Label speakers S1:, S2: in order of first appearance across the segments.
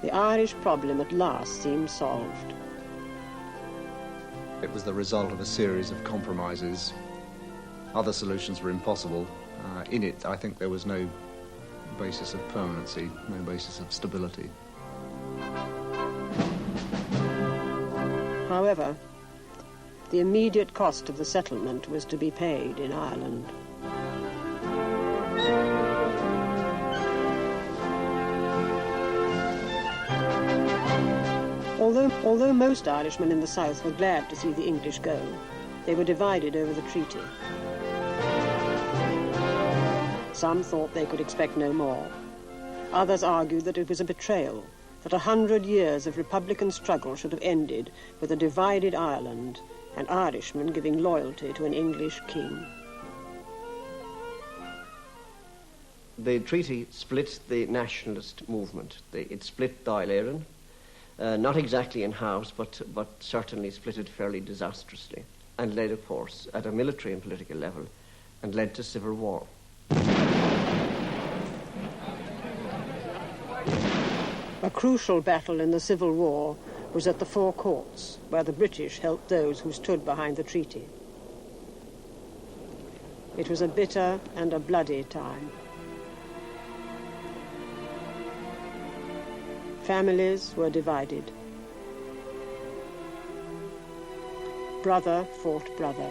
S1: The Irish problem at last seemed solved.
S2: It was the result of a series of compromises. Other solutions were impossible. In it, I think there was no basis of permanency, no basis of stability.
S1: However, the immediate cost of the settlement was to be paid in Ireland. Although most Irishmen in the south were glad to see the English go, they were divided over the treaty. Some thought they could expect no more. Others argued that it was a betrayal, that 100 years of Republican struggle should have ended with a divided Ireland and Irishmen giving loyalty to an English king.
S3: The treaty split the nationalist movement. It split Dail, not exactly in halves, but certainly split it fairly disastrously, and led, of course, at a military and political level, and led to civil war.
S1: A crucial battle in the Civil War was at the Four Courts, where the British helped those who stood behind the treaty. It was a bitter and a bloody time. Families were divided. Brother fought brother.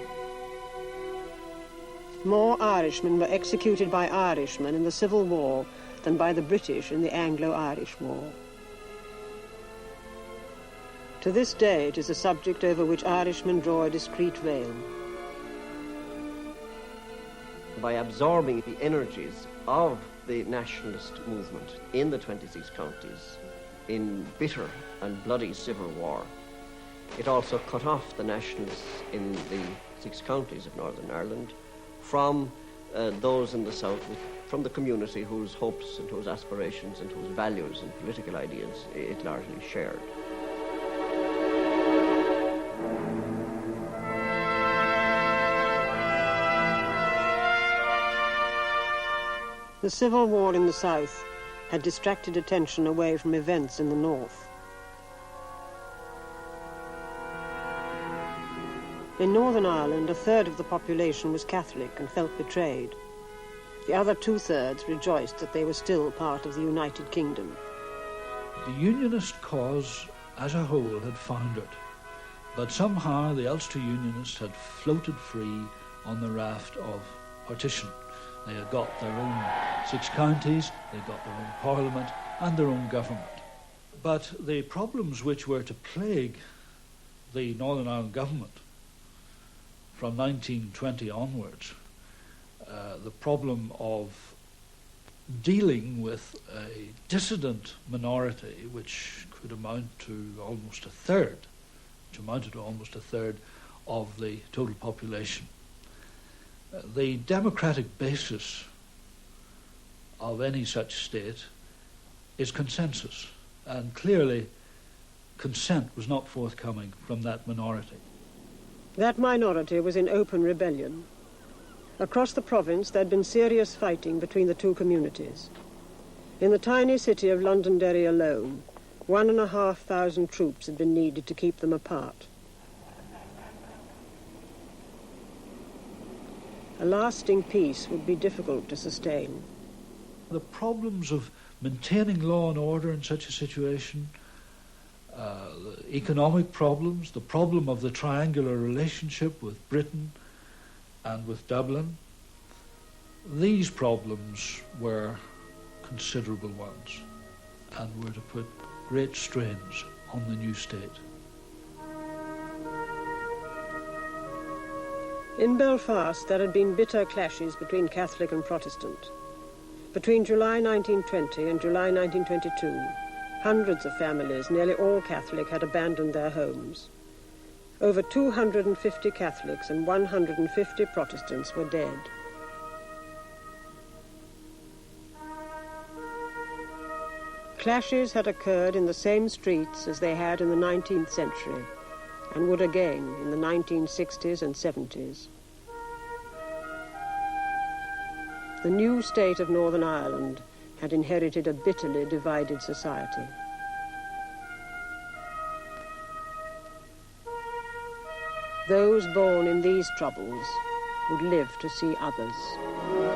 S1: More Irishmen were executed by Irishmen in the Civil War than by the British in the Anglo-Irish War. To this day, it is a subject over which Irishmen draw a discreet veil.
S3: By absorbing the energies of the nationalist movement in the 26 counties in bitter and bloody civil war, it also cut off the nationalists in the 6 counties of Northern Ireland from those in the south, from the community whose hopes and whose aspirations and whose values and political ideas it largely shared.
S1: The Civil War in the south had distracted attention away from events in the north. In Northern Ireland, a third of the population was Catholic and felt betrayed. The other 2/3 rejoiced that they were still part of the United Kingdom.
S4: The Unionist cause as a whole had foundered, but somehow the Ulster Unionists had floated free on the raft of partition. They had got their own 6 counties, they got their own parliament and their own government. But the problems which were to plague the Northern Ireland government from 1920 onwards, the problem of dealing with a dissident minority which could amount to almost a third, which amounted to almost a third of the total population. The democratic basis of any such state is consensus, and clearly consent was not forthcoming from that minority.
S1: That minority was in open rebellion. Across the province, there had been serious fighting between the 2 communities. In the tiny city of Londonderry alone, 1,500 troops had been needed to keep them apart. A lasting peace would be difficult to sustain.
S4: The problems of maintaining law and order in such a situation, the economic problems, the problem of the triangular relationship with Britain and with Dublin, these problems were considerable ones and were to put great strains on the new state.
S1: In Belfast, there had been bitter clashes between Catholic and Protestant. Between July 1920 and July 1922, hundreds of families, nearly all Catholic, had abandoned their homes. Over 250 Catholics and 150 Protestants were dead. Clashes had occurred in the same streets as they had in the 19th century, and would again in the 1960s and 70s. The new state of Northern Ireland had inherited a bitterly divided society. Those born in these troubles would live to see others.